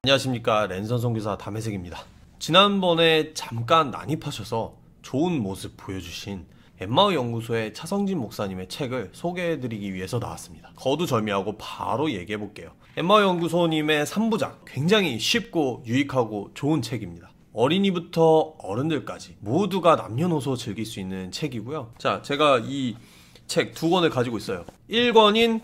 안녕하십니까, 랜선 선교사 담혜색입니다. 지난번에 잠깐 난입하셔서 좋은 모습 보여주신 엠마오 연구소의 차성진 목사님의 책을 소개해드리기 위해서 나왔습니다. 거두절미하고 바로 얘기해볼게요. 엠마오 연구소님의 3부작, 굉장히 쉽고 유익하고 좋은 책입니다. 어린이부터 어른들까지 모두가 남녀노소 즐길 수 있는 책이고요. 자, 제가 이 책 2권을 가지고 있어요. 1권인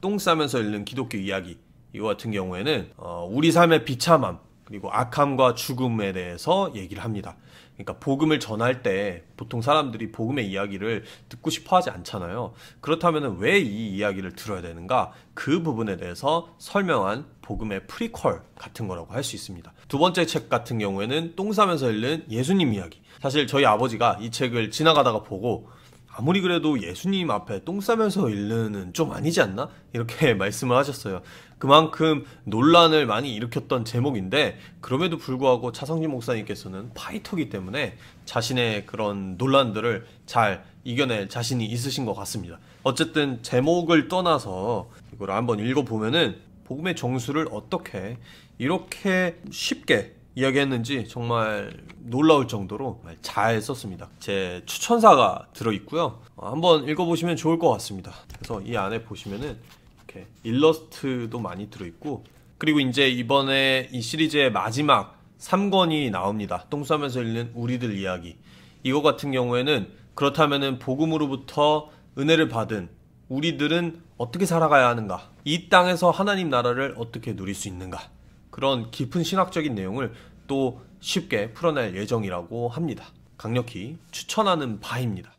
똥 싸면서 읽는 기독교 이야기, 이거 같은 경우에는 우리 삶의 비참함 그리고 악함과 죽음에 대해서 얘기를 합니다. 그러니까 복음을 전할 때 보통 사람들이 복음의 이야기를 듣고 싶어 하지 않잖아요. 그렇다면 왜 이 이야기를 들어야 되는가, 그 부분에 대해서 설명한 복음의 프리퀄 같은 거라고 할 수 있습니다. 두 번째 책 같은 경우에는 똥 싸면서 읽는 예수님 이야기. 사실 저희 아버지가 이 책을 지나가다가 보고 아무리 그래도 예수님 앞에 똥 싸면서 읽는 좀 아니지 않나? 이렇게 말씀을 하셨어요. 그만큼 논란을 많이 일으켰던 제목인데, 그럼에도 불구하고 차성진 목사님께서는 파이터기 때문에 자신의 그런 논란들을 잘 이겨낼 자신이 있으신 것 같습니다. 어쨌든 제목을 떠나서 이걸 한번 읽어보면은 복음의 정수를 어떻게 이렇게 쉽게 이야기했는지 정말 놀라울 정도로 잘 썼습니다. 제 추천사가 들어있고요. 한번 읽어보시면 좋을 것 같습니다. 그래서 이 안에 보시면은 이렇게 일러스트도 많이 들어있고, 그리고 이제 이번에 이 시리즈의 마지막 3권이 나옵니다. 똥 싸면서 읽는 우리들 이야기. 이거 같은 경우에는 그렇다면은 복음으로부터 은혜를 받은 우리들은 어떻게 살아가야 하는가, 이 땅에서 하나님 나라를 어떻게 누릴 수 있는가, 그런 깊은 신학적인 내용을 또 쉽게 풀어낼 예정이라고 합니다. 강력히 추천하는 바입니다.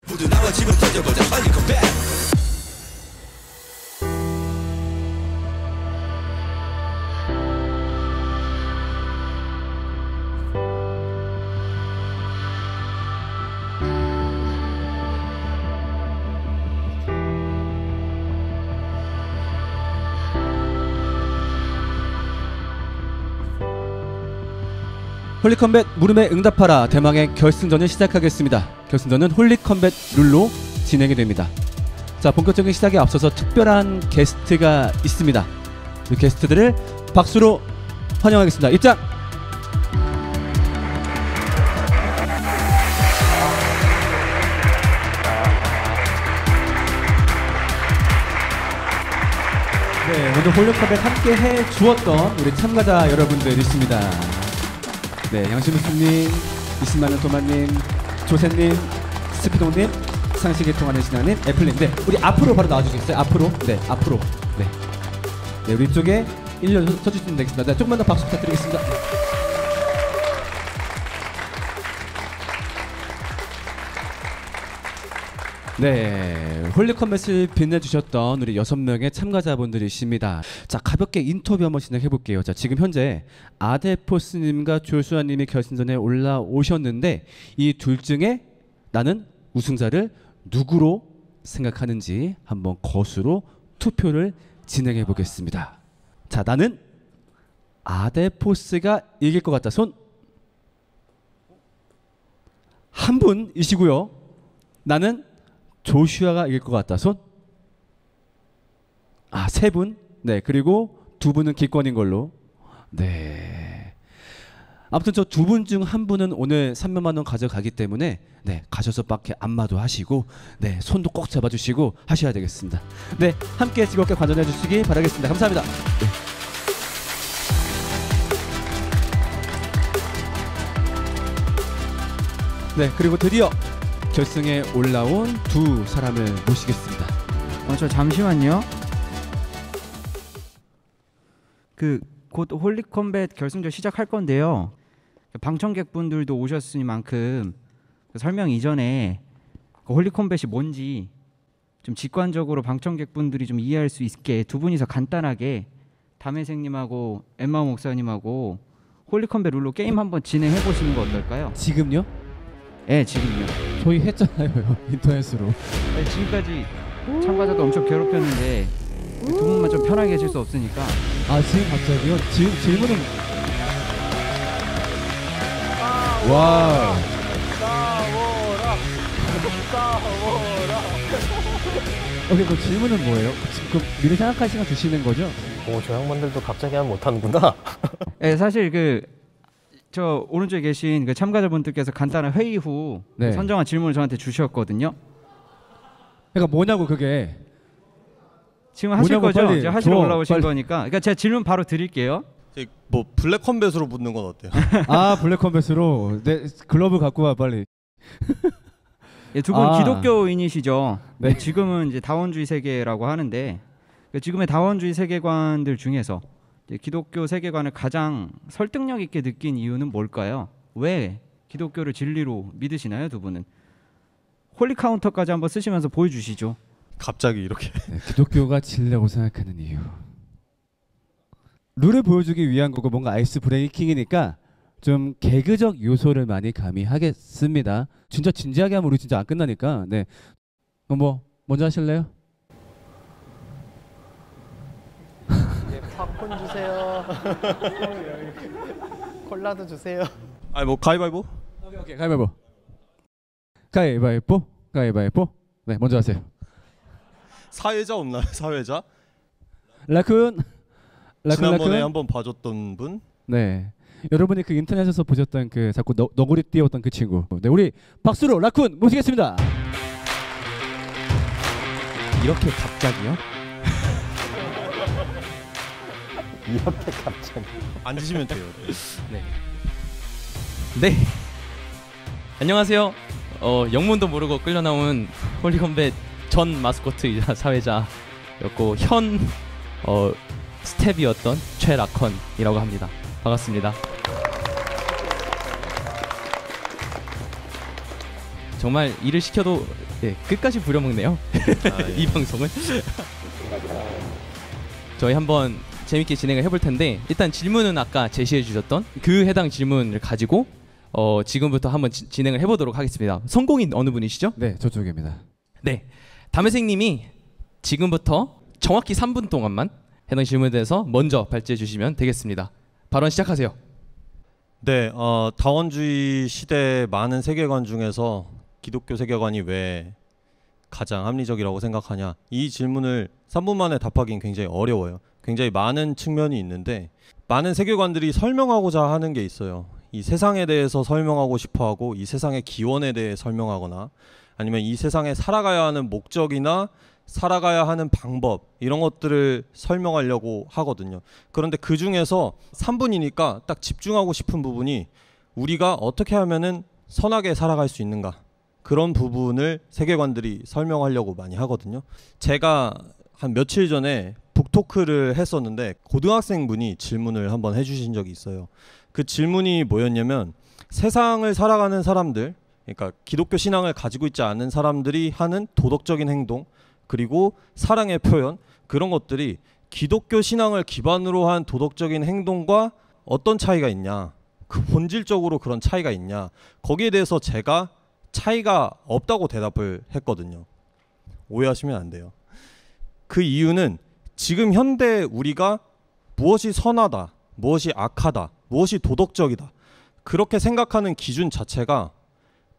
모두 나와 집을 터져보자, 빨리 컴백! 홀리컴뱃 물음에 응답하라 대망의 결승전을 시작하겠습니다. 결승전은 홀리컴뱃 룰로 진행이 됩니다. 자, 본격적인 시작에 앞서서 특별한 게스트가 있습니다. 이 게스트들을 박수로 환영하겠습니다. 입장! 네, 오늘 홀리컴뱃 함께 해주었던 우리 참가자 여러분들 있습니다. 네, 양심우스님, 이신마는 도마님, 조세님, 스피동님, 상식이 통하는 신하님, 애플님. 네, 우리 앞으로 바로 나와주시겠어요? 앞으로. 네, 앞으로. 네. 네, 우리 이쪽에 1년 서주시면 되겠습니다. 네, 조금만 더 박수 부탁드리겠습니다. 네, 홀리컴뱃을 빛내주셨던 우리 6명의 참가자분들이십니다. 자, 가볍게 인터뷰 한번 진행해볼게요. 자, 지금 현재 아데포스님과 조슈아님이 결승전에 올라오셨는데, 이 둘 중에 나는 우승자를 누구로 생각하는지 한번 거수로 투표를 진행해보겠습니다. 자, 나는 아데포스가 이길 것 같다. 손 한 분이시고요. 나는 조슈아가 이길 것 같다. 손. 아, 3분. 네, 그리고 2분은 기권인 걸로. 네. 아무튼 저 2분 중 1분은 오늘 300만 원 가져가기 때문에, 네, 가셔서 밖에 안마도 하시고, 네, 손도 꼭 잡아주시고 하셔야 되겠습니다. 네, 함께 즐겁게 관전해 주시기 바라겠습니다. 감사합니다. 네. 네, 그리고 드디어 결승에 올라온 두 사람을 모시겠습니다. 저 잠시만요. 곧 홀리컴뱃 결승전 시작할 건데요. 방청객분들도 오셨으니만큼 설명 이전에 홀리컴뱃이 뭔지 좀 직관적으로 방청객분들이 좀 이해할 수 있게 두 분이서 간단하게 담혜생님하고 엠마오 목사님하고 홀리컴뱃 룰로 게임 한번 진행해 보시는 거 어떨까요? 지금요? 네, 지금요. 저희 했잖아요. 인터넷으로. 네, 지금까지 참가자도 엄청 괴롭혔는데 두 분만 좀 편하게 해줄 수 없으니까. 아, 지금 갑자기요? 지금 질문은 와우. 싸워라. 싸워라. 오케이, 그 질문은 뭐예요? 그 미리 생각할 시간 주시는 거죠? 저 양반들도 갑자기 하면 못하는구나. 네, 사실 저 오른쪽에 계신 그 참가자분들께서 간단한 회의 후 네. 선정한 질문을 저한테 주셨거든요. 그러니까 뭐냐고 그게. 지금 하실 뭐냐고 거죠? 빨리 이제 하시러 줘, 올라오신 빨리. 거니까. 그러니까 제가 질문 바로 드릴게요. 뭐 블랙 컴뱃으로 붙는 건 어때요? 아, 블랙컴뱃으로. 네, 글러브 갖고 와 빨리. 예, 두 분 아. 기독교인이시죠? 네. 지금은 이제 다원주의 세계라고 하는데 지금의 다원주의 세계관들 중에서 이제 기독교 세계관을 가장 설득력 있게 느낀 이유는 뭘까요? 왜 기독교를 진리로 믿으시나요, 두 분은? 홀리 카운터까지 한번 쓰시면서 보여주시죠. 갑자기 이렇게. 네, 기독교가 진리라고 생각하는 이유. 룰을 보여주기 위한 거고 뭔가 아이스 브레이킹이니까 좀 개그적 요소를 많이 가미하겠습니다. 진짜 진지하게 하면 우리 진짜 안 끝나니까. 네. 그럼 뭐 먼저 하실래요? 팝콘 주세요. 콜라도 주세요. 아니 뭐 가위바위보? 오케이, 가위바위보. 가위바위보. 가위바위보. 네, 먼저 하세요. 사회자 없나요? 사회자? 라쿤. 지난번에 한번 봐줬던 분? 네. 여러분이 그 인터넷에서 보셨던 그 자꾸 너구리 띄웠던 그 친구. 네, 우리 박수로 라쿤 모시겠습니다. 이렇게 갑자기요? 이렇게 갑자기. 앉으시면 돼요. 네. 안녕하세요. 영문도 모르고 끌려 나온 홀리컴뱃 전 마스코트이자 사회자였고 현 스텝이었던 최라컨이라고 합니다. 반갑습니다. 정말 일을 시켜도 끝까지 부려먹네요. 이 방송을. 저희 한번 재밌게 진행을 해볼 텐데 일단 질문은 아까 제시해 주셨던 그 해당 질문을 가지고 지금부터 한번 진행을 해보도록 하겠습니다. 성공인 어느 분이시죠? 네, 저쪽입니다. 네, 담회생님이 지금부터 정확히 3분 동안만 해당 질문에 대해서 먼저 발제해 주시면 되겠습니다. 발언 시작하세요. 네, 다원주의 시대 많은 세계관 중에서 기독교 세계관이 왜 가장 합리적이라고 생각하냐, 이 질문을 3분 만에 답하기는 굉장히 어려워요. 굉장히 많은 측면이 있는데 많은 세계관들이 설명하고자 하는 게 있어요. 이 세상에 대해서 설명하고 싶어하고 이 세상의 기원에 대해 설명하거나 아니면 이 세상에 살아가야 하는 목적이나 살아가야 하는 방법, 이런 것들을 설명하려고 하거든요. 그런데 그 중에서 3분이니까 딱 집중하고 싶은 부분이 우리가 어떻게 하면은 선하게 살아갈 수 있는가, 그런 부분을 세계관들이 설명하려고 많이 하거든요. 제가 한 며칠 전에 북토크를 했었는데 고등학생분이 질문을 한번 해주신 적이 있어요. 그 질문이 뭐였냐면, 세상을 살아가는 사람들, 그러니까 기독교 신앙을 가지고 있지 않은 사람들이 하는 도덕적인 행동, 그리고 사랑의 표현, 그런 것들이 기독교 신앙을 기반으로 한 도덕적인 행동과 어떤 차이가 있냐, 그 본질적으로 그런 차이가 있냐, 거기에 대해서 제가 차이가 없다고 대답을 했거든요. 오해하시면 안 돼요. 그 이유는 지금 현대 우리가 무엇이 선하다, 무엇이 악하다, 무엇이 도덕적이다, 그렇게 생각하는 기준 자체가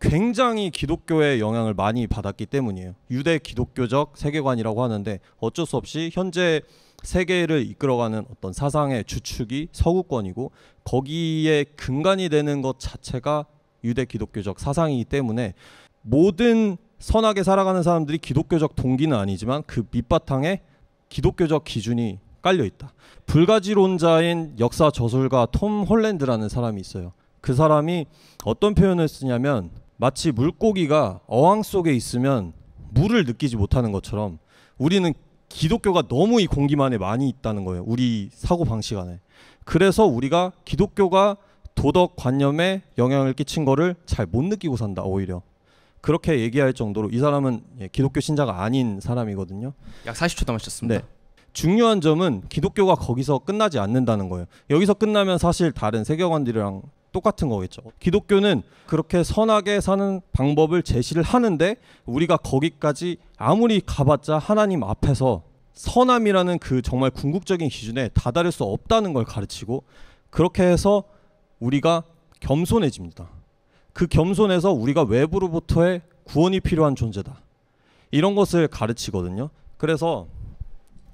굉장히 기독교의 영향을 많이 받았기 때문이에요. 유대 기독교적 세계관이라고 하는데 어쩔 수 없이 현재 세계를 이끌어가는 어떤 사상의 주축이 서구권이고 거기에 근간이 되는 것 자체가 유대 기독교적 사상이기 때문에 모든 선하게 살아가는 사람들이 기독교적 동기는 아니지만 그 밑바탕에 기독교적 기준이 깔려 있다. 불가지론자인 역사 저술가 톰 홀랜드라는 사람이 있어요. 그 사람이 어떤 표현을 쓰냐면, 마치 물고기가 어항 속에 있으면 물을 느끼지 못하는 것처럼 우리는 기독교가 너무 이 공기만에 많이 있다는 거예요. 우리 사고방식 안에. 그래서 우리가 기독교가 도덕 관념에 영향을 끼친 거를 잘 못 느끼고 산다, 오히려. 그렇게 얘기할 정도로 이 사람은 기독교 신자가 아닌 사람이거든요. 약 40초 남으셨습니다. 네. 중요한 점은 기독교가 거기서 끝나지 않는다는 거예요. 여기서 끝나면 사실 다른 세계관들이랑 똑같은 거겠죠. 기독교는 그렇게 선하게 사는 방법을 제시를 하는데 우리가 거기까지 아무리 가봤자 하나님 앞에서 선함이라는 그 정말 궁극적인 기준에 다다를 수 없다는 걸 가르치고, 그렇게 해서 우리가 겸손해집니다. 그 겸손에서 우리가 외부로부터의 구원이 필요한 존재다, 이런 것을 가르치거든요. 그래서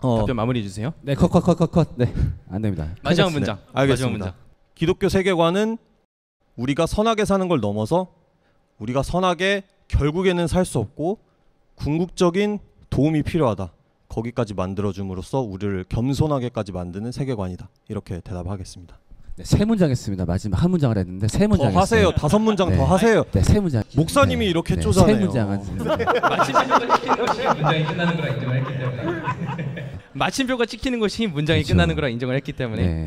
답변 마무리해 주세요. 네, 컷. 네, 안 됩니다. 마지막 문장. 알겠습니다. 마지막 문장. 기독교 세계관은 우리가 선하게 사는 걸 넘어서 우리가 선하게 결국에는 살 수 없고 궁극적인 도움이 필요하다. 거기까지 만들어줌으로써 우리를 겸손하게까지 만드는 세계관이다. 이렇게 대답하겠습니다. 네, 세 문장 했습니다. 마지막 한 문장을 했는데 세 문장 더 하세요. 했어요. 5문장 네. 더 하세요. 네, 세 문장. 목사님이 네. 이렇게 네, 쪼잔해요. 세 문장은 마침표가 찍히는 것이 문장이 그렇죠. 끝나는 거라 인정을 했기 때문에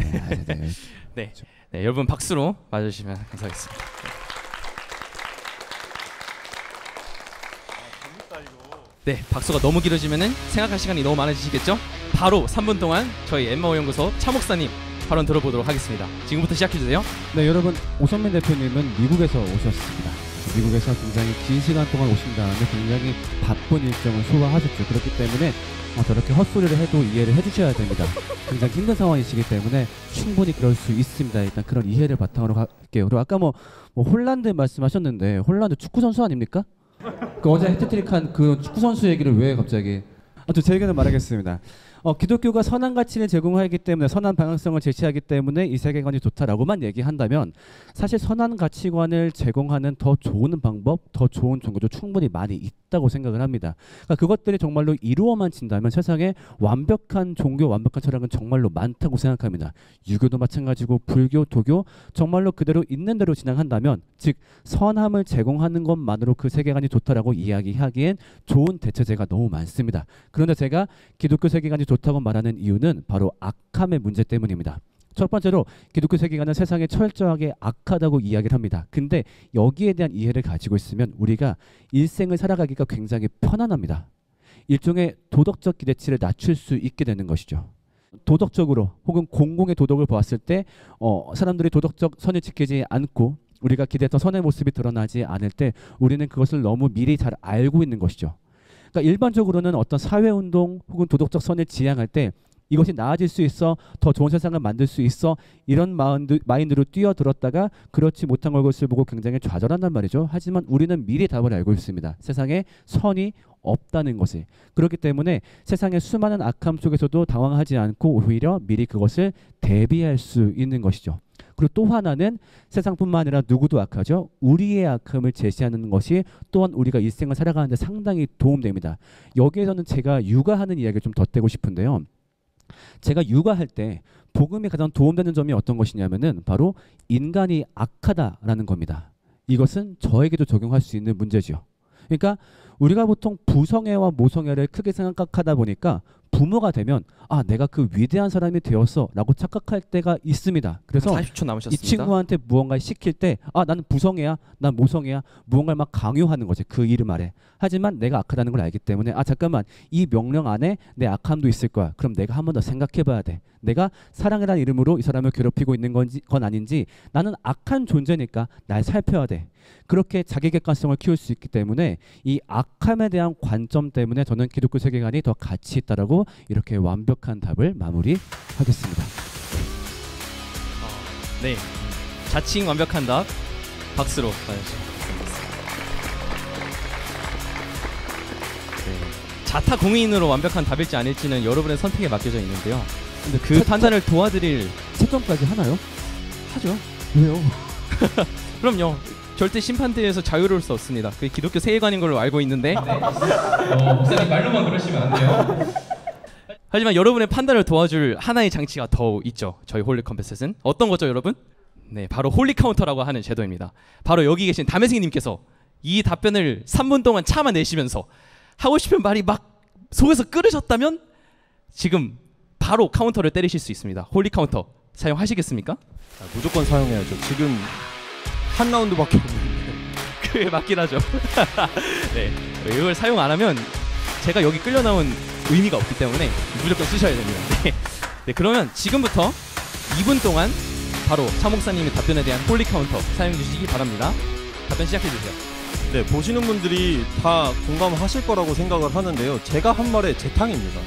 네. 네, 여러분 박수로 맞아주시면 감사하겠습니다. 네, 박수가 너무 길어지면은 생각할 시간이 너무 많아지시겠죠? 바로 3분 동안 저희 엠마오 연구소 차 목사님 발언 들어보도록 하겠습니다. 지금부터 시작해 주세요. 네, 여러분, 오선민 대표님은 미국에서 오셨습니다. 미국에서 굉장히 긴 시간 동안 오신 다음에 굉장히 바쁜 일정을 소화하셨죠. 그렇기 때문에 저렇게 헛소리를 해도 이해를 해주셔야 됩니다. 굉장히 힘든 상황이시기 때문에 충분히 그럴 수 있습니다. 일단 그런 이해를 바탕으로 할게요. 그리고 아까 뭐 홀란드 말씀하셨는데 홀란드 축구 선수 아닙니까? 그 어제 해트트릭한 그 축구 선수 얘기를 왜 갑자기? 제 의견을 말하겠습니다. 기독교가 선한 가치를 제공하기 때문에 선한 방향성을 제시하기 때문에 이 세계관이 좋다라고만 얘기한다면 사실 선한 가치관을 제공하는 더 좋은 방법, 더 좋은 종교도 충분히 많이 있다고 생각을 합니다. 그러니까 그것들이 정말로 이루어만 진다면 세상에 완벽한 종교, 완벽한 철학은 정말로 많다고 생각합니다. 유교도 마찬가지고 불교, 도교 정말로 그대로 있는 대로 진행한다면 즉 선함을 제공하는 것만으로 그 세계관이 좋다라고 이야기하기엔 좋은 대체제가 너무 많습니다. 그런데 제가 기독교 세계관이 좋다고 말하는 이유는 바로 악함의 문제 때문입니다. 첫 번째로 기독교 세계관은 세상에 철저하게 악하다고 이야기를 합니다. 근데 여기에 대한 이해를 가지고 있으면 우리가 일생을 살아가기가 굉장히 편안합니다. 일종의 도덕적 기대치를 낮출 수 있게 되는 것이죠. 도덕적으로 혹은 공공의 도덕을 보았을 때 사람들이 도덕적 선을 지키지 않고 우리가 기대했던 선의 모습이 드러나지 않을 때 우리는 그것을 너무 미리 잘 알고 있는 것이죠. 그러니까 일반적으로는 어떤 사회운동 혹은 도덕적 선을 지향할 때 이것이 나아질 수 있어, 더 좋은 세상을 만들 수 있어 이런 마인드로 뛰어들었다가 그렇지 못한 것을 보고 굉장히 좌절한단 말이죠. 하지만 우리는 미리 답을 알고 있습니다. 세상에 선이 없다는 것을. 그렇기 때문에 세상의 수많은 악함 속에서도 당황하지 않고 오히려 미리 그것을 대비할 수 있는 것이죠. 그리고 또 하나는 세상뿐만 아니라 누구도 악하죠. 우리의 악함을 제시하는 것이 또한 우리가 일생을 살아가는 데 상당히 도움됩니다. 여기에서는 제가 육아하는 이야기를 좀 덧대고 싶은데요. 제가 육아할 때 복음이 가장 도움되는 점이 어떤 것이냐면은 바로 인간이 악하다라는 겁니다. 이것은 저에게도 적용할 수 있는 문제죠. 그러니까 우리가 보통 부성애와 모성애를 크게 생각하다 보니까 부모가 되면 내가 그 위대한 사람이 되었어 라고 착각할 때가 있습니다. 그래서 40초 남으셨습니다. 이 친구한테 무언가를 시킬 때 나는 부성애야, 난 모성애야 무언가를 막 강요하는 거지 그 이름 아래. 하지만 내가 악하다는 걸 알기 때문에 잠깐만 이 명령 안에 내 악함도 있을 거야. 그럼 내가 한 번 더 생각해 봐야 돼. 내가 사랑이라는 이름으로 이 사람을 괴롭히고 있는 건 아닌지 나는 악한 존재니까 날 살펴야 돼. 그렇게 자기 객관성을 키울 수 있기 때문에 이 악함에 대한 관점 때문에 저는 기독교 세계관이 더 가치 있다라고 이렇게 완벽한 답을 마무리하겠습니다. 네, 자칭 완벽한 답 박수로 맞아주시면 자타 공인으로 완벽한 답일지 아닐지는 여러분의 선택에 맡겨져 있는데요. 근데 그 판단을 도와드릴 채점까지 하나요? 하죠. 왜요? 그럼요. 절대 심판대에서 자유로울 수 없습니다. 그게 기독교 세계관인 걸로 알고 있는데 목사님 말로만 그러시면 안 돼요. 하지만 여러분의 판단을 도와줄 하나의 장치가 더 있죠. 저희 홀리 컴뱃은 어떤 거죠, 여러분? 네, 바로 홀리 카운터라고 하는 제도입니다. 바로 여기 계신 담에생님께서 이 답변을 3분 동안 참아내시면서 하고 싶은 말이 막 속에서 끓으셨다면 지금 바로 카운터를 때리실 수 있습니다. 홀리 카운터 사용하시겠습니까? 무조건 사용해야죠. 지금 한 라운드밖에 없는데. 그게 맞긴 하죠. 네, 이걸 사용 안 하면 제가 여기 끌려 나온 의미가 없기 때문에 무조건 쓰셔야 됩니다. 네, 그러면 지금부터 2분 동안 바로 차 목사님의 답변에 대한 홀리 카운터 사용해 주시기 바랍니다. 답변 시작해 주세요. 네, 보시는 분들이 다 공감하실 거라고 생각을 하는데요. 제가 한 말에 재탕입니다.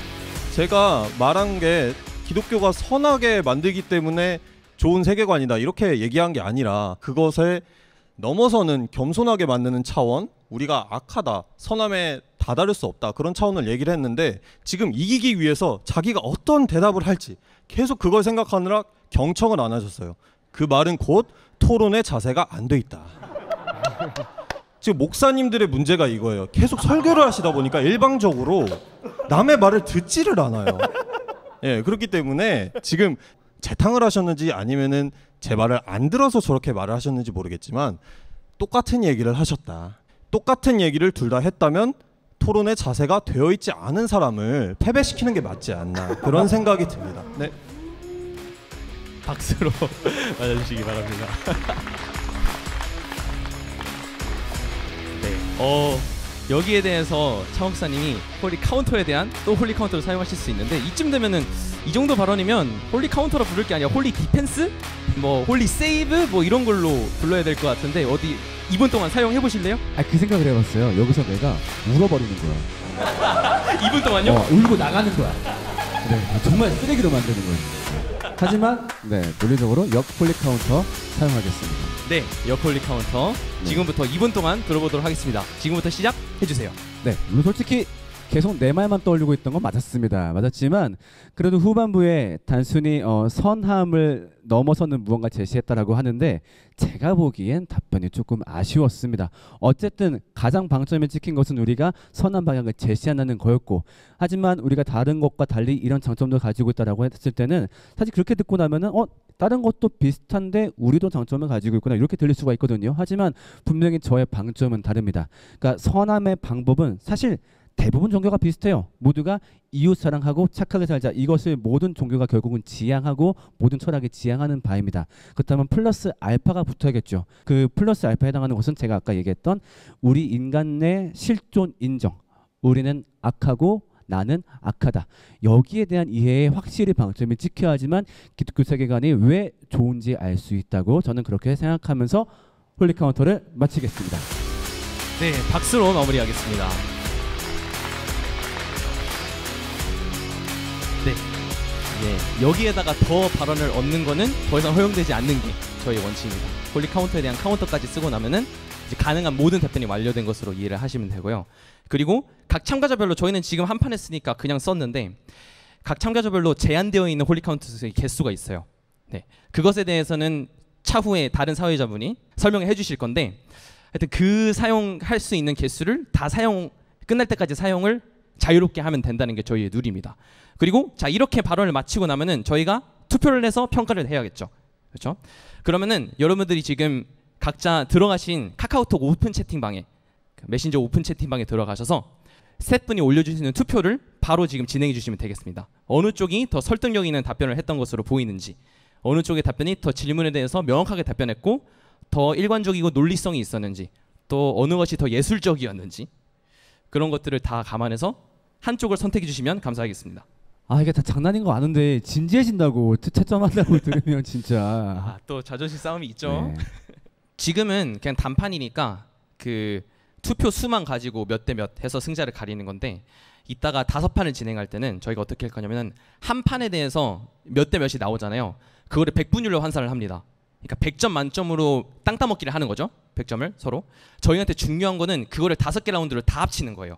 제가 말한 게 기독교가 선하게 만들기 때문에 좋은 세계관이다 이렇게 얘기한 게 아니라 그것에 넘어서는 겸손하게 만드는 차원, 우리가 악하다, 선함에 다다를 수 없다 그런 차원을 얘기를 했는데 지금 이기기 위해서 자기가 어떤 대답을 할지 계속 그걸 생각하느라 경청을 안 하셨어요. 그 말은 곧 토론의 자세가 안 돼 있다. 지금 목사님들의 문제가 이거예요. 계속 설교를 하시다 보니까 일방적으로 남의 말을 듣지를 않아요. 예, 그렇기 때문에 지금 재탕을 하셨는지 아니면은 제 말을 안 들어서 저렇게 말을 하셨는지 모르겠지만 똑같은 얘기를 하셨다. 똑같은 얘기를 둘 다 했다면 토론의 자세가 되어 있지 않은 사람을 패배시키는 게 맞지 않나 그런 생각이 듭니다. 네. 박수로 맞아주시기 바랍니다. 네. 여기에 대해서 차 목사님이 홀리 카운터에 대한 또 홀리 카운터를 사용하실 수 있는데 이쯤 되면은 이 정도 발언이면 홀리 카운터라 부를 게 아니라 홀리 디펜스? 뭐 홀리 세이브? 뭐 이런 걸로 불러야 될 것 같은데 어디 2분 동안 사용해 보실래요? 그 생각을 해봤어요. 여기서 내가 울어버리는 거야. 2분 동안요? 울고 나가는 거야. 네, 정말 쓰레기로 만드는 거야. 하지만 네, 논리적으로 역 홀리 카운터 사용하겠습니다. 네, 역 홀리 카운터 지금부터 2분 동안 들어보도록 하겠습니다. 지금부터 시작해주세요. 네, 물론 솔직히 계속 내 말만 떠올리고 있던 건 맞았지만 그래도 후반부에 단순히 선함을 넘어서는 무언가 제시했다라고 하는데 제가 보기엔 답변이 조금 아쉬웠습니다. 어쨌든 가장 방점에 찍힌 것은 우리가 선한 방향을 제시하는 거였고 하지만 우리가 다른 것과 달리 이런 장점도 가지고 있다라고 했을 때는 사실 그렇게 듣고 나면은 다른 것도 비슷한데 우리도 장점을 가지고 있구나 이렇게 들릴 수가 있거든요. 하지만 분명히 저의 방점은 다릅니다. 그러니까 선함의 방법은 사실 대부분 종교가 비슷해요. 모두가 이웃 사랑하고 착하게 살자. 이것을 모든 종교가 결국은 지향하고 모든 철학이 지향하는 바입니다. 그렇다면 플러스 알파가 붙어야겠죠. 그 플러스 알파에 해당하는 것은 제가 아까 얘기했던 우리 인간의 실존 인정. 우리는 악하고 나는 악하다. 여기에 대한 이해에 확실히 방점이 찍혀야 하지만 기독교 세계관이 왜 좋은지 알 수 있다고 저는 그렇게 생각하면서 홀리 카운터를 마치겠습니다. 네, 박수로 마무리하겠습니다. 네, 여기에다가 더 발언을 얻는 거는 더 이상 허용되지 않는 게 저희 원칙입니다. 홀리 카운터에 대한 카운터까지 쓰고 나면은 이제 가능한 모든 답변이 완료된 것으로 이해를 하시면 되고요. 그리고 각 참가자별로 저희는 지금 한 판 했으니까 그냥 썼는데 각 참가자별로 제한되어 있는 홀리 카운터의 개수가 있어요. 네, 그것에 대해서는 차후에 다른 사회자분이 설명해 주실 건데 하여튼 그 사용할 수 있는 개수를 다 끝날 때까지 사용을 자유롭게 하면 된다는 게 저희의 룰입니다. 그리고 자 이렇게 발언을 마치고 나면은 저희가 투표를 해서 평가를 해야겠죠. 그렇죠? 그러면은 여러분들이 지금 각자 들어가신 카카오톡 오픈 채팅방에 메신저 오픈 채팅방에 들어가셔서 셋 분이 올려주시는 투표를 바로 지금 진행해 주시면 되겠습니다. 어느 쪽이 더 설득력 있는 답변을 했던 것으로 보이는지 어느 쪽의 답변이 더 질문에 대해서 명확하게 답변했고 더 일관적이고 논리성이 있었는지 또 어느 것이 더 예술적이었는지 그런 것들을 다 감안해서 한쪽을 선택해 주시면 감사하겠습니다. 이게 다 장난인 거 아는데 진지해진다고 채점한다고 들으면 진짜 또 자존심 싸움이 있죠. 네. 지금은 그냥 단판이니까 그 투표 수만 가지고 몇 대 몇 해서 승자를 가리는 건데 이따가 5판을 진행할 때는 저희가 어떻게 할 거냐면은 한 판에 대해서 몇 대 몇이 나오잖아요. 그거를 100분율로 환산을 합니다. 그러니까 100점 만점으로 땅 따먹기를 하는 거죠. 100점을 서로. 저희한테 중요한 거는 그거를 5개 라운드를 다 합치는 거예요.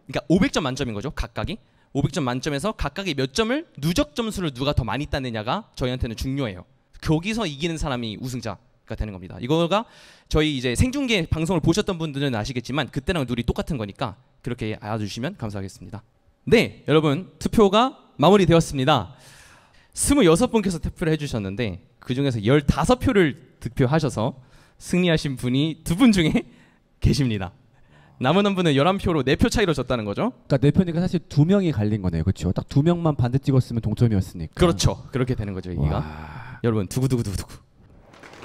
그러니까 500점 만점인 거죠. 각각이. 500점 만점에서 각각의 몇 점을 누적 점수를 누가 더 많이 따느냐가 저희한테는 중요해요. 거기서 이기는 사람이 우승자가 되는 겁니다. 이거가 저희 이제 생중계 방송을 보셨던 분들은 아시겠지만 그때랑 룰이 똑같은 거니까 그렇게 알아주시면 감사하겠습니다. 네, 여러분 투표가 마무리되었습니다. 26분께서 투표를 해주셨는데 그 중에서 15표를 득표하셔서 승리하신 분이 2분 중에 계십니다. 남은 한 분은 11표로 4표 차이로 졌다는 거죠. 그러니까 4표니까 사실 2명이 갈린 거네요. 그렇죠? 딱 2명만 반대 찍었으면 동점이었으니까. 그렇죠. 그렇게 되는 거죠. 여기가. 여러분 두구두구두구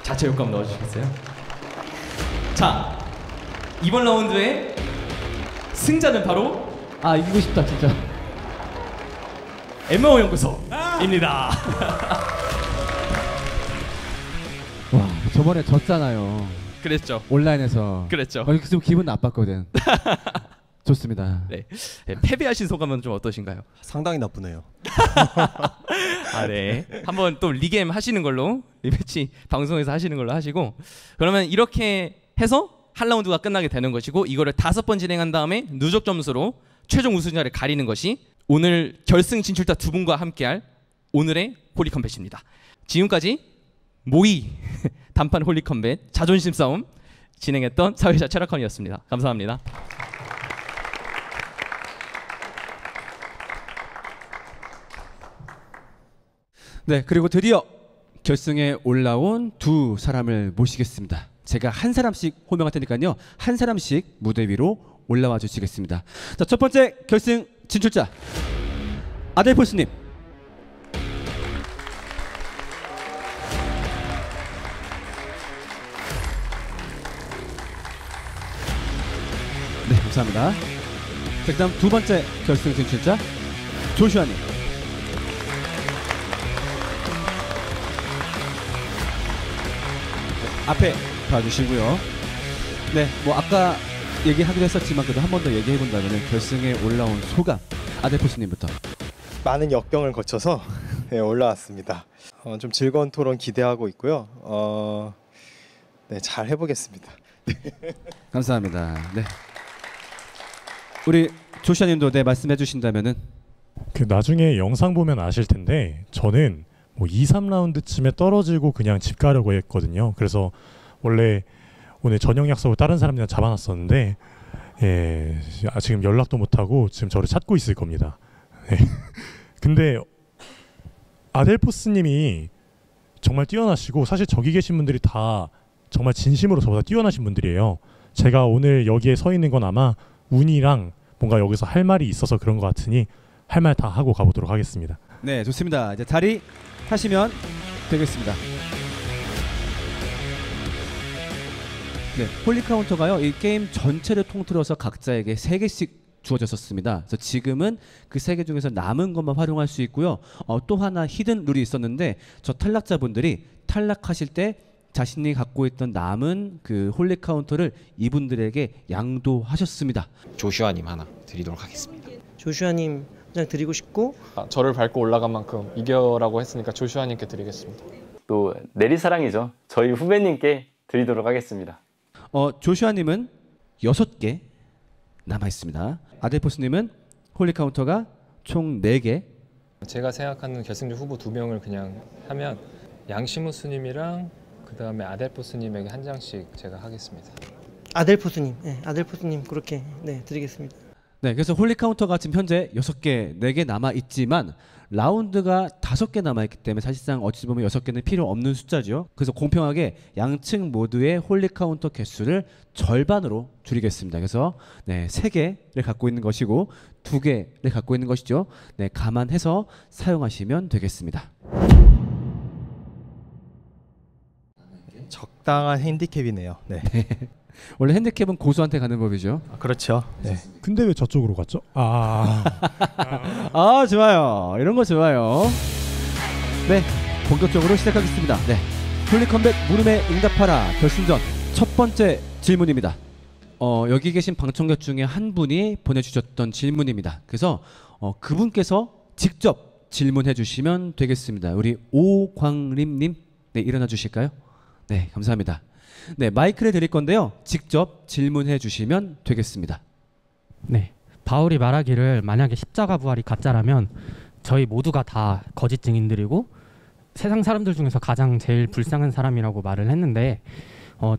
자체 효과음 넣어주시겠어요? 자, 이번 라운드의 승자는 바로 이기고 싶다 진짜. 엠마오 연구소입니다. 와, 저번에 졌잖아요. 그랬죠. 온라인에서. 그랬죠. 좀 기분 나빴거든. 좋습니다. 네. 패배하신 소감은 좀 어떠신가요? 상당히 나쁘네요. 네. 한번 또 리게임 하시는 걸로 리매치 방송에서 하시는 걸로 하시고 그러면 이렇게 해서 한 라운드가 끝나게 되는 것이고 이거를 5번 진행한 다음에 누적 점수로 최종 우승자를 가리는 것이 오늘 결승 진출자 두 분과 함께할 오늘의 홀리컴뱃입니다. 지금까지 모의 단판 홀리컴뱃 자존심 싸움 진행했던 사회자 체라컨이었습니다. 감사합니다. 네, 그리고 드디어 결승에 올라온 두 사람을 모시겠습니다. 제가 한 사람씩 호명할 테니까요. 한 사람씩 무대 위로 올라와 주시겠습니다. 자, 첫 번째 결승 진출자 아델포스님. 네, 감사합니다. 자, 그다음 두 번째 결승 진출자 조슈아님. 앞에 봐주시고요. 네, 뭐 아까 얘기하기도 했었지만 그래도 한 번 더 얘기해 본다면 결승에 올라온 소감 아델포스님부터. 많은 역경을 거쳐서 네, 올라왔습니다. 좀 즐거운 토론 기대하고 있고요. 네, 잘 해보겠습니다. 감사합니다. 네, 우리 조슈아님도 네 말씀해 주신다면은. 그 나중에 영상 보면 아실 텐데 저는 뭐 2, 3라운드쯤에 떨어지고 그냥 집 가려고 했거든요. 그래서 원래 오늘 저녁 약속을 다른 사람들이랑 잡아놨었는데 지금 연락도 못하고 지금 저를 찾고 있을 겁니다. 네. 근데 아델포스님이 정말 뛰어나시고 사실 저기 계신 분들이 다 정말 진심으로 저보다 뛰어나신 분들이에요. 제가 오늘 여기에 서 있는 건 아마 운이랑 뭔가 여기서 할 말이 있어서 그런 것 같으니 할 말 다 하고 가보도록 하겠습니다. 네, 좋습니다. 이제 자리 하시면 되겠습니다. 네, 홀리 카운터가요. 이 게임 전체를 통틀어서 각자에게 3개씩 주어졌었습니다. 그래서 지금은 그 3개 중에서 남은 것만 활용할 수 있고요. 또 하나 히든 룰이 있었는데 저 탈락자분들이 탈락하실 때 자신이 갖고 있던 남은 그 홀리 카운터를 이분들에게 양도하셨습니다. 조슈아님 하나 드리도록 하겠습니다. 조슈아님 그냥 드리고 싶고 저를 밟고 올라간 만큼 이겨라고 했으니까 조슈아님께 드리겠습니다. 또 내리사랑이죠. 저희 후배님께 드리도록 하겠습니다. 조슈아님은 6개 남아 있습니다. 아델포스님은 홀리 카운터가 총 4개. 제가 생각하는 결승전 후보 2명을 그냥 하면 양시무스님이랑 그 다음에 아델포스님에게 한 장씩 제가 하겠습니다. 아델포스님, 네, 아델포스님 그렇게 네 드리겠습니다. 네, 그래서 홀리 카운터가 지금 현재 6개, 4개 남아 있지만 라운드가 5개 남아 있기 때문에 사실상 어찌 보면 6개는 필요 없는 숫자죠. 그래서 공평하게 양측 모두의 홀리 카운터 개수를 절반으로 줄이겠습니다. 그래서 네, 3개를 갖고 있는 것이고 2개를 갖고 있는 것이죠. 네, 감안해서 사용하시면 되겠습니다. 적당한 핸디캡이네요. 네. 원래 핸디캡은 고수한테 가는 법이죠. 그렇죠. 네. 근데 왜 저쪽으로 갔죠? 좋아요. 이런 거 좋아요. 네, 본격적으로 시작하겠습니다. 네, 홀리컴뱃 물음에 응답하라 결승전 첫 번째 질문입니다. 여기 계신 방청객 중에 한 분이 보내주셨던 질문입니다. 그래서 그분께서 직접 질문해 주시면 되겠습니다. 우리 오광림님, 네, 일어나 주실까요? 네, 감사합니다. 네, 마이크를 드릴 건데요. 직접 질문해 주시면 되겠습니다. 네, 바울이 말하기를 만약에 십자가 부활이 가짜라면 저희 모두가 다 거짓 증인들이고 세상 사람들 중에서 가장 제일 불쌍한 사람이라고 말을 했는데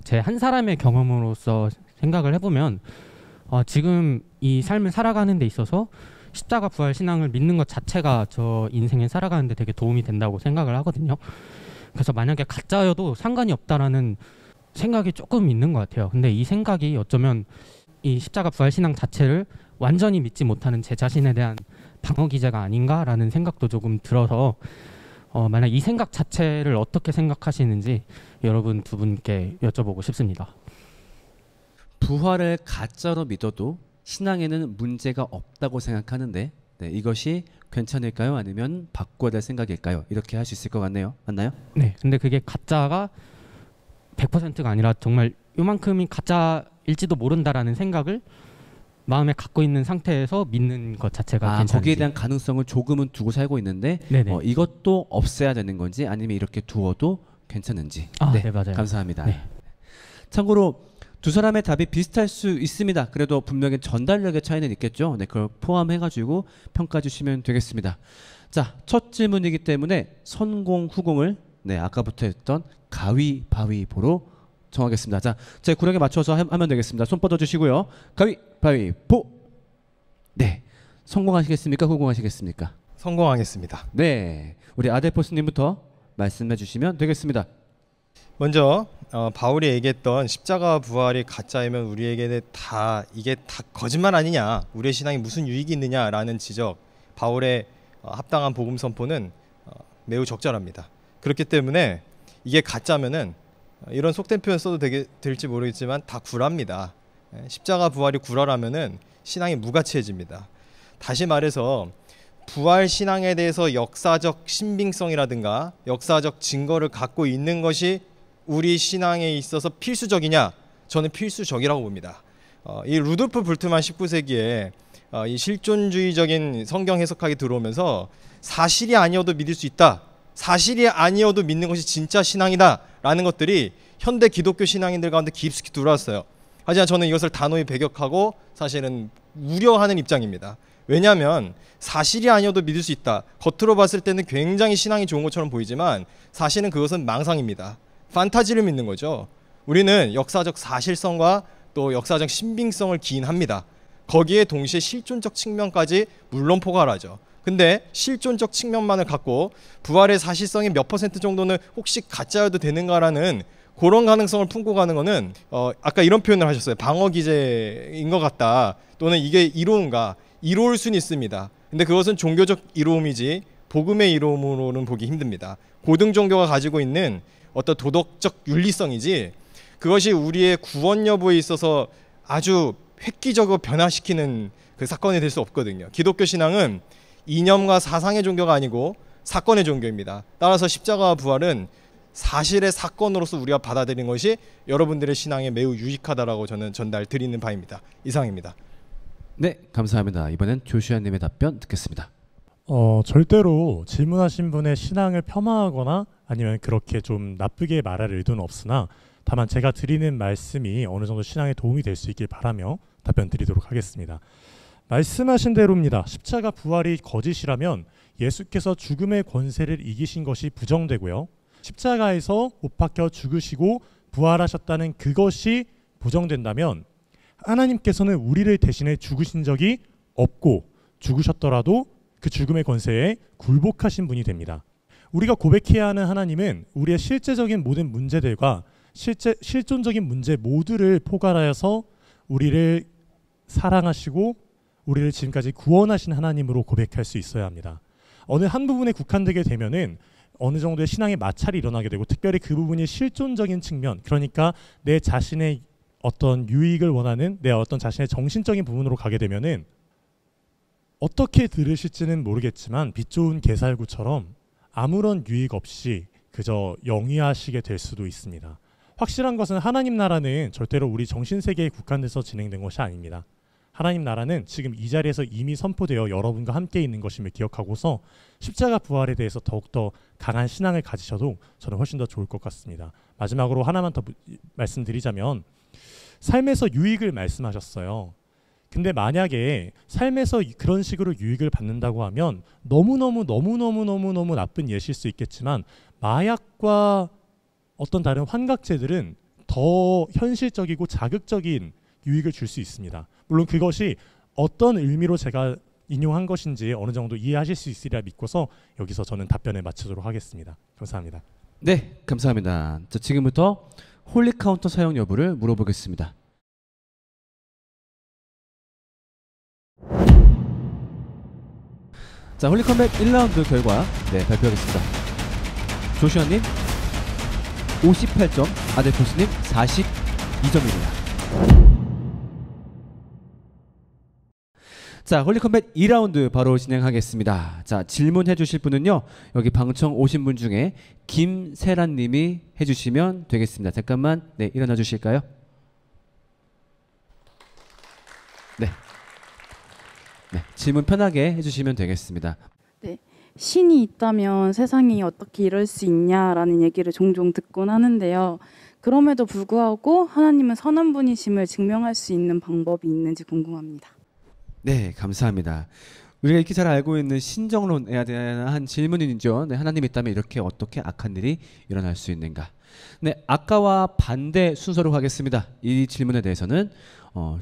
제 한 사람의 경험으로서 생각을 해보면 지금 이 삶을 살아가는 데 있어서 십자가 부활 신앙을 믿는 것 자체가 저 인생에 살아가는 데 되게 도움이 된다고 생각을 하거든요. 그래서 만약에 가짜여도 상관이 없다라는 생각이 조금 있는 것 같아요. 근데 이 생각이 어쩌면 이 십자가 부활 신앙 자체를 완전히 믿지 못하는 제 자신에 대한 방어 기제가 아닌가라는 생각도 조금 들어서 만약 이 생각 자체를 어떻게 생각하시는지 여러분 두 분께 여쭤보고 싶습니다. 부활을 가짜로 믿어도 신앙에는 문제가 없다고 생각하는데 네, 이것이 괜찮을까요? 아니면 바꿔야 될 생각일까요? 이렇게 할 수 있을 것 같네요. 맞나요? 네, 근데 그게 가짜가 100%가 아니라 정말 요만큼이 가짜일지도 모른다라는 생각을 마음에 갖고 있는 상태에서 믿는 것 자체가 괜찮은지. 거기에 대한 가능성을 조금은 두고 살고 있는데 이것도 없애야 되는 건지 아니면 이렇게 두어도 괜찮은지. 네, 맞아요. 감사합니다. 네. 참고로 두 사람의 답이 비슷할 수 있습니다. 그래도 분명히 전달력의 차이는 있겠죠. 네, 그걸 포함해가지고 평가해 주시면 되겠습니다. 자, 첫 질문이기 때문에 선공, 후공을 네, 아까부터 했던 가위바위보로 정하겠습니다. 자, 제 구령에 맞춰서 하면 되겠습니다. 손 뻗어주시고요. 가위바위보. 네, 성공하시겠습니까? 후공하시겠습니까? 성공하겠습니다. 네, 우리 아델포스님부터 말씀해 주시면 되겠습니다. 먼저 바울이 얘기했던 십자가 부활이 가짜이면 우리에게는 이게 다 거짓말 아니냐, 우리의 신앙이 무슨 유익이 있느냐라는 지적, 바울의 합당한 복음 선포는 매우 적절합니다. 그렇기 때문에 이게 가짜면은 이런 속된 표현 써도 될지 모르겠지만 다 구라입니다. 십자가 부활이 구라라면은 신앙이 무가치해집니다. 다시 말해서 부활 신앙에 대해서 역사적 신빙성이라든가 역사적 증거를 갖고 있는 것이 우리 신앙에 있어서 필수적이냐? 저는 필수적이라고 봅니다. 이 루돌프 불트만 19세기에 이 실존주의적인 성경 해석학이 들어오면서 사실이 아니어도 믿을 수 있다, 사실이 아니어도 믿는 것이 진짜 신앙이다 라는 것들이 현대 기독교 신앙인들 가운데 깊숙이 들어왔어요. 하지만 저는 이것을 단호히 배격하고 사실은 우려하는 입장입니다. 왜냐하면 사실이 아니어도 믿을 수 있다, 겉으로 봤을 때는 굉장히 신앙이 좋은 것처럼 보이지만 사실은 그것은 망상입니다. 판타지를 믿는 거죠. 우리는 역사적 사실성과 또 역사적 신빙성을 기인합니다. 거기에 동시에 실존적 측면까지 물론 포괄하죠. 근데 실존적 측면만을 갖고 부활의 사실성이 몇 % 정도는 혹시 가짜여도 되는가라는 그런 가능성을 품고 가는 거는 아까 이런 표현을 하셨어요. 방어 기제인 것 같다, 또는 이게 이로운가, 이로울 수는 있습니다. 근데 그것은 종교적 이로움이지 복음의 이로움으로는 보기 힘듭니다. 고등 종교가 가지고 있는 어떤 도덕적 윤리성이지 그것이 우리의 구원 여부에 있어서 아주 획기적으로 변화시키는 그 사건이 될 수 없거든요. 기독교 신앙은 이념과 사상의 종교가 아니고 사건의 종교입니다. 따라서 십자가와 부활은 사실의 사건으로서 우리가 받아들이는 것이 여러분들의 신앙에 매우 유익하다라고 저는 전달 드리는 바입니다. 이상입니다. 네, 감사합니다. 이번엔 조슈아님의 답변 듣겠습니다. 절대로 질문하신 분의 신앙을 폄하하거나 아니면 그렇게 좀 나쁘게 말할 의도는 없으나 다만 제가 드리는 말씀이 어느 정도 신앙에 도움이 될 수 있길 바라며 답변 드리도록 하겠습니다. 말씀하신 대로입니다. 십자가 부활이 거짓이라면 예수께서 죽음의 권세를 이기신 것이 부정되고요. 십자가에서 못 박혀 죽으시고 부활하셨다는 그것이 부정된다면 하나님께서는 우리를 대신해 죽으신 적이 없고 죽으셨더라도 그 죽음의 권세에 굴복하신 분이 됩니다. 우리가 고백해야 하는 하나님은 우리의 실제적인 모든 문제들과 실존적인 문제 모두를 포괄하여서 우리를 사랑하시고 우리를 지금까지 구원하신 하나님으로 고백할 수 있어야 합니다. 어느 한 부분에 국한되게 되면은 어느 정도의 신앙의 마찰이 일어나게 되고, 특별히 그 부분이 실존적인 측면, 그러니까 내 자신의 어떤 유익을 원하는 내 어떤 자신의 정신적인 부분으로 가게 되면은 어떻게 들으실지는 모르겠지만 빛 좋은 게살구처럼 아무런 유익 없이 그저 영위하시게 될 수도 있습니다. 확실한 것은 하나님 나라는 절대로 우리 정신세계에 국한돼서 진행된 것이 아닙니다. 하나님 나라는 지금 이 자리에서 이미 선포되어 여러분과 함께 있는 것임을 기억하고서 십자가 부활에 대해서 더욱더 강한 신앙을 가지셔도 저는 훨씬 더 좋을 것 같습니다. 마지막으로 하나만 더 말씀드리자면, 삶에서 유익을 말씀하셨어요. 근데 만약에 삶에서 그런 식으로 유익을 받는다고 하면 너무너무 나쁜 예시일 수 있겠지만 마약과 어떤 다른 환각제들은 더 현실적이고 자극적인 유익을 줄 수 있습니다. 물론 그것이 어떤 의미로 제가 인용한 것인지 어느 정도 이해하실 수 있으리라 믿고서 여기서 저는 답변을 마치도록 하겠습니다. 감사합니다. 네, 감사합니다. 자, 지금부터 홀리 카운터 사용 여부를 물어보겠습니다. 자, 홀리 컴뱃 1라운드 결과 발표하겠습니다. 조슈아님 58점, 아델포스님 42점입니다. 자, 홀리 컴뱃 2라운드 바로 진행하겠습니다. 자, 질문해 주실 분은요, 여기 방청 오신 분 중에 김세란 님이 해주시면 되겠습니다. 잠깐만 일어나 주실까요? 네, 질문 편하게 해주시면 되겠습니다. 네, 신이 있다면 세상이 어떻게 이럴 수 있냐라는 얘기를 종종 듣곤 하는데요. 그럼에도 불구하고 하나님은 선한 분이심을 증명할 수 있는 방법이 있는지 궁금합니다. 네, 감사합니다. 우리가 익히 잘 알고 있는 신정론에 대한 질문이죠. 네, 하나님이 있다면 이렇게 어떻게 악한 일이 일어날 수 있는가? 네, 아까와 반대 순서로 가겠습니다. 이 질문에 대해서는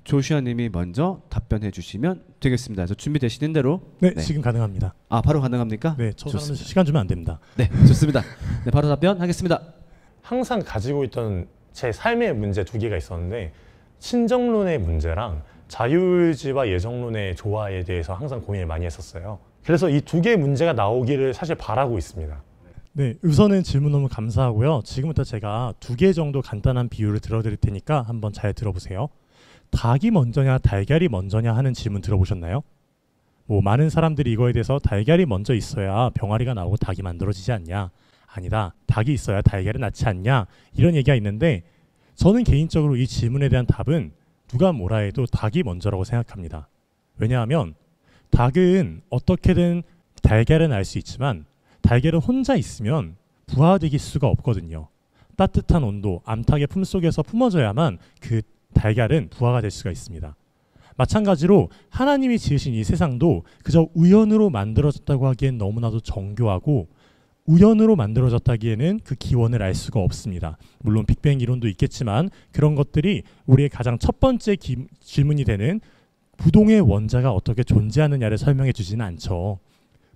조슈아님이 먼저 답변해 주시면 되겠습니다. 그래서 준비되시는 대로. 네, 지금 가능합니다. 아, 바로 가능합니까? 네, 저 사람은 시간 주면 안 됩니다. 네, 좋습니다. 네, 바로 답변하겠습니다. 항상 가지고 있던 제 삶의 문제 두 개가 있었는데 신정론의 문제랑 자유의지와 예정론의 조화에 대해서 항상 고민을 많이 했었어요. 그래서 이 두 개의 문제가 나오기를 사실 바라고 있습니다. 네, 우선은 질문 너무 감사하고요. 지금부터 제가 두 개 정도 간단한 비유를 들어드릴 테니까 한번 잘 들어보세요. 닭이 먼저냐 달걀이 먼저냐 하는 질문 들어보셨나요? 뭐 많은 사람들이 이거에 대해서 달걀이 먼저 있어야 병아리가 나오고 닭이 만들어지지 않냐, 아니다 닭이 있어야 달걀이 낳지 않냐, 이런 얘기가 있는데 저는 개인적으로 이 질문에 대한 답은 누가 뭐라 해도 닭이 먼저라고 생각합니다. 왜냐하면 닭은 어떻게든 달걀은 알 수 있지만 달걀은 혼자 있으면 부화되기 수가 없거든요. 따뜻한 온도, 암탉의 품속에서 품어져야만 그 달걀은 부화가 될 수가 있습니다. 마찬가지로 하나님이 지으신 이 세상도 그저 우연으로 만들어졌다고 하기엔 너무나도 정교하고 우연으로 만들어졌다기에는 그 기원을 알 수가 없습니다. 물론 빅뱅 이론도 있겠지만 그런 것들이 우리의 가장 첫 번째 질문이 되는 부동의 원자가 어떻게 존재하느냐를 설명해 주지는 않죠.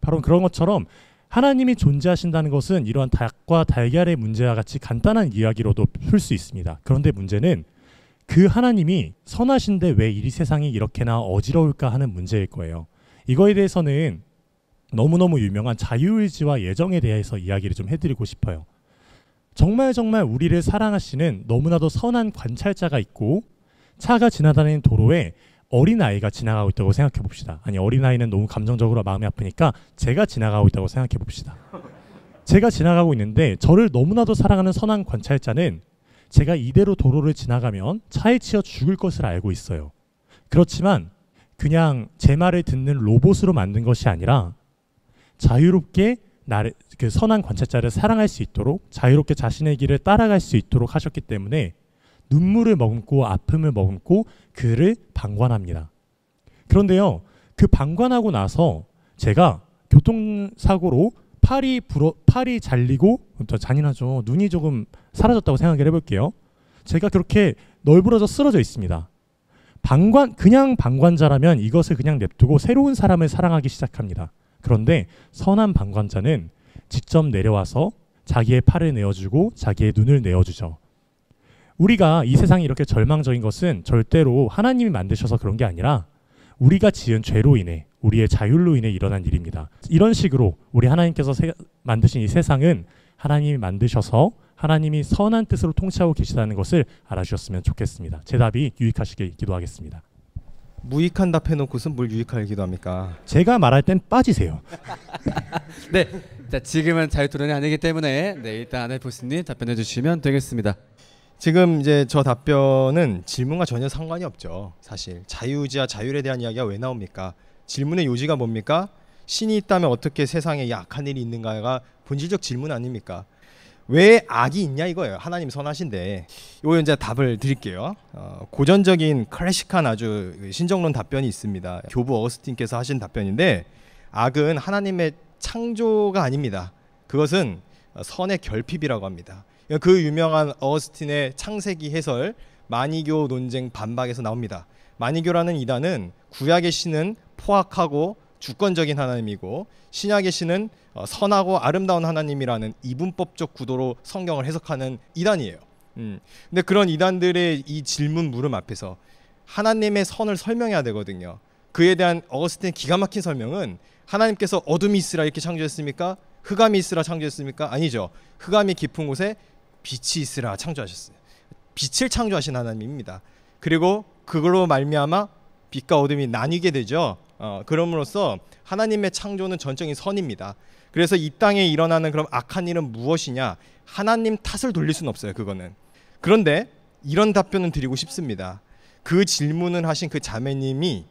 바로 그런 것처럼 하나님이 존재하신다는 것은 이러한 닭과 달걀의 문제와 같이 간단한 이야기로도 풀 수 있습니다. 그런데 문제는 그 하나님이 선하신데 왜 이 세상이 이렇게나 어지러울까 하는 문제일 거예요. 이거에 대해서는 너무너무 유명한 자유의지와 예정에 대해서 이야기를 좀 해드리고 싶어요. 정말 우리를 사랑하시는 너무나도 선한 관찰자가 있고 차가 지나다니는 도로에 어린아이가 지나가고 있다고 생각해 봅시다. 아니, 어린아이는 너무 감정적으로 마음이 아프니까 제가 지나가고 있다고 생각해 봅시다. 제가 지나가고 있는데 저를 너무나도 사랑하는 선한 관찰자는 제가 이대로 도로를 지나가면 차에 치여 죽을 것을 알고 있어요. 그렇지만 그냥 제 말을 듣는 로봇으로 만든 것이 아니라 자유롭게 나를, 그 선한 관찰자를 사랑할 수 있도록 자유롭게 자신의 길을 따라갈 수 있도록 하셨기 때문에 눈물을 머금고 아픔을 머금고 그를 방관합니다. 그런데요, 그 방관하고 나서 제가 교통사고로 팔이 잘리고, 잔인하죠. 눈이 조금 사라졌다고 생각을 해볼게요. 제가 그렇게 널브러져 쓰러져 있습니다. 그냥 방관자라면 이것을 그냥 냅두고 새로운 사람을 사랑하기 시작합니다. 그런데 선한 방관자는 직접 내려와서 자기의 팔을 내어주고 자기의 눈을 내어주죠. 우리가 이 세상이 이렇게 절망적인 것은 절대로 하나님이 만드셔서 그런 게 아니라 우리가 지은 죄로 인해, 우리의 자율로 인해 일어난 일입니다. 이런 식으로 우리 하나님께서 만드신 이 세상은 하나님이 만드셔서 하나님이 선한 뜻으로 통치하고 계시다는 것을 알아주셨으면 좋겠습니다. 제 답이 유익하시길 기도하겠습니다. 무익한 답해놓고서 뭘 유익하게 기도합니까? 제가 말할 땐 빠지세요. 네, 자, 지금은 자유토론이 아니기 때문에 일단 아델포스님 답변해 주시면 되겠습니다. 지금 이제 저 답변은 질문과 전혀 상관이 없죠. 사실 자유의지와 자율에 대한 이야기가 왜 나옵니까? 질문의 요지가 뭡니까? 신이 있다면 어떻게 세상에 악한 일이 있는가가 본질적 질문 아닙니까? 왜 악이 있냐 이거예요. 하나님 선하신데. 요 이제 답을 드릴게요. 고전적인 클래식한 아주 신정론 답변이 있습니다. 교부 어거스틴께서 하신 답변인데, 악은 하나님의 창조가 아닙니다. 그것은 선의 결핍이라고 합니다. 그 유명한 어거스틴의 창세기 해설 마니교 논쟁 반박에서 나옵니다. 마니교라는 이단은 구약의 신은 포악하고 주권적인 하나님이고 신약의 신은 선하고 아름다운 하나님이라는 이분법적 구도로 성경을 해석하는 이단이에요. 근데 그런 이단들의 이 질문 물음 앞에서 하나님의 선을 설명해야 되거든요. 그에 대한 어거스틴의 기가 막힌 설명은 하나님께서 어둠이 있으라 이렇게 창조했습니까? 흑암이 있으라 창조했습니까? 아니죠. 흑암이 깊은 곳에 빛이 있으라 창조하셨어요. 빛을 창조하신 하나님입니다. 그리고 그걸로 말미암아 빛과 어둠이 나뉘게 되죠. 그럼으로써 하나님의 창조는 전적인 선입니다. 그래서 이 땅에 일어나는 그런 악한 일은 무엇이냐? 하나님 탓을 돌릴 수는 없어요. 그거는. 그런데 이런 답변은 드리고 싶습니다. 그 질문을 하신 그 자매님이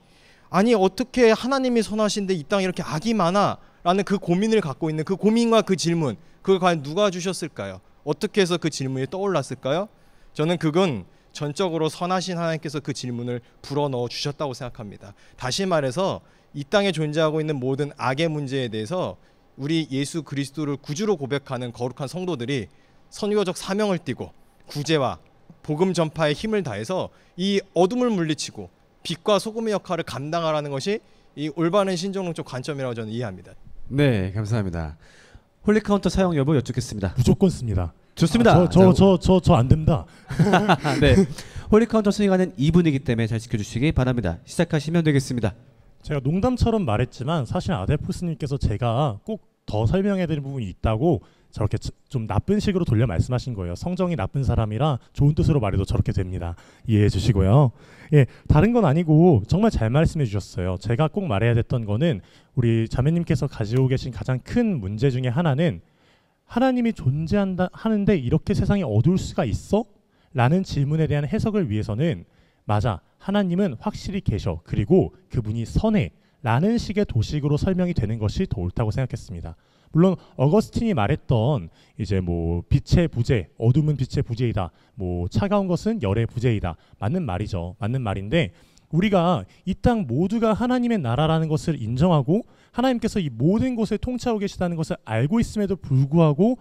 아니 어떻게 하나님이 선하신데 이 땅에 이렇게 악이 많아? 라는 그 고민을 갖고 있는 그 고민과 그 질문, 그걸 과연 누가 주셨을까요? 어떻게 해서 그 질문이 떠올랐을까요? 저는 그건 전적으로 선하신 하나님께서 그 질문을 불어넣어 주셨다고 생각합니다. 다시 말해서 이 땅에 존재하고 있는 모든 악의 문제에 대해서 우리 예수 그리스도를 구주로 고백하는 거룩한 성도들이 선교적 사명을 띠고 구제와 복음 전파에 힘을 다해서 이 어둠을 물리치고 빛과 소금의 역할을 감당하라는 것이 이 올바른 신종론적 관점이라고 저는 이해합니다. 네, 감사합니다. 홀리카운터 사용 여부 여쭙겠습니다. 무조건 씁니다. 좋습니다. 저 안 됩니다. 네, 홀리카운터 수행하는 2분이기 때문에 잘 지켜주시기 바랍니다. 시작하시면 되겠습니다. 제가 농담처럼 말했지만 사실 아델포스님께서 제가 꼭 더 설명해야 되는 부분이 있다고 저렇게 좀 나쁜 식으로 돌려 말씀하신 거예요. 성정이 나쁜 사람이라 좋은 뜻으로 말해도 저렇게 됩니다. 이해해 주시고요. 예, 다른 건 아니고 정말 잘 말씀해 주셨어요. 제가 꼭 말해야 됐던 거는 우리 자매님께서 가지고 계신 가장 큰 문제 중에 하나는 하나님이 존재한다 하는데 이렇게 세상이 어두울 수가 있어? 라는 질문에 대한 해석을 위해서는 맞아, 하나님은 확실히 계셔. 그리고 그분이 선해. 라는 식의 도식으로 설명이 되는 것이 더 옳다고 생각했습니다. 물론 어거스틴이 말했던 이제 뭐 빛의 부재, 어둠은 빛의 부재이다. 뭐 차가운 것은 열의 부재이다. 맞는 말이죠. 맞는 말인데 우리가 이 땅 모두가 하나님의 나라라는 것을 인정하고 하나님께서 이 모든 곳을 통치하고 계시다는 것을 알고 있음에도 불구하고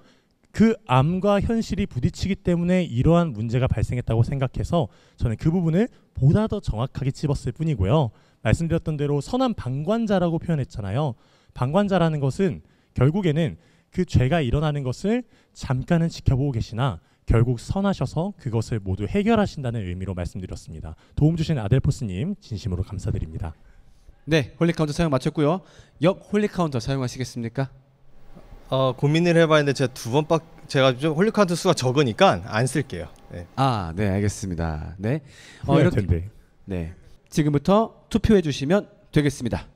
그 암과 현실이 부딪히기 때문에 이러한 문제가 발생했다고 생각해서 저는 그 부분을 보다 더 정확하게 찝었을 뿐이고요. 말씀드렸던 대로 선한 방관자라고 표현했잖아요. 방관자라는 것은 결국에는 그 죄가 일어나는 것을 잠깐은 지켜보고 계시나 결국 선하셔서 그것을 모두 해결하신다는 의미로 말씀드렸습니다. 도움 주신 아델포스님 진심으로 감사드립니다. 네, 홀리카운터 사용 마쳤고요. 역 홀리카운터 사용하시겠습니까? 고민을 해봤는데 제가 좀 홀리카운터 수가 적으니까 안 쓸게요. 네. 아, 네, 알겠습니다. 네, 이렇게 텐데. 네, 지금부터 투표해 주시면 되겠습니다.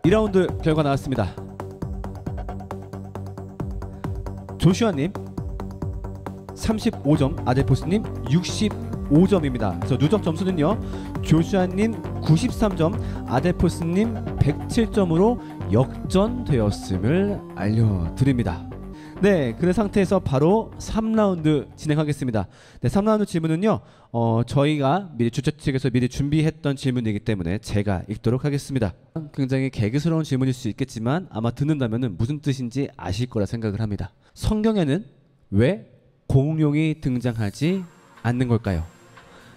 (2라운드) 결과 나왔습니다. 조슈아님 35점, 아델포스님 65점입니다. 그래서 누적 점수는요, 조슈아님 93점, 아델포스님 107점으로 역전되었음을 알려드립니다. 네, 그 상태에서 바로 3라운드 진행하겠습니다. 네, 3라운드 질문은요, 저희가 미리 주최 측에서 미리 준비했던 질문이기 때문에 제가 읽도록 하겠습니다. 굉장히 개그스러운 질문일 수 있겠지만 아마 듣는다면 무슨 뜻인지 아실 거라 생각을 합니다. 성경에는 왜 공룡이 등장하지 않는 걸까요?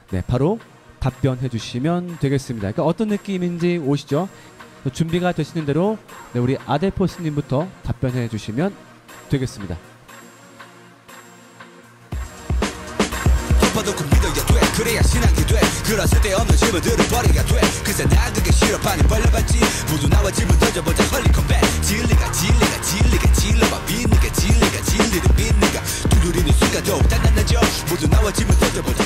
네, 바로 답변해 주시면 되겠습니다. 그러니까 어떤 느낌인지 오시죠? 준비가 되시는 대로 네, 우리 아델포스님부터 답변해 주시면 되겠습니다. 그래야 신앙이 돼. 그런 쓸데없는 질문들을 버리가 돼. 그새 날 그게 싫어. 판이 벌려봤지. 모두 나와 질문 던져보자. 헐리컴백. 진리가 질러봐. 믿는 게 진리가 진리를 믿는가. 두드리는 순간 더욱 단단해져. 모두 나와 질문 던져보자.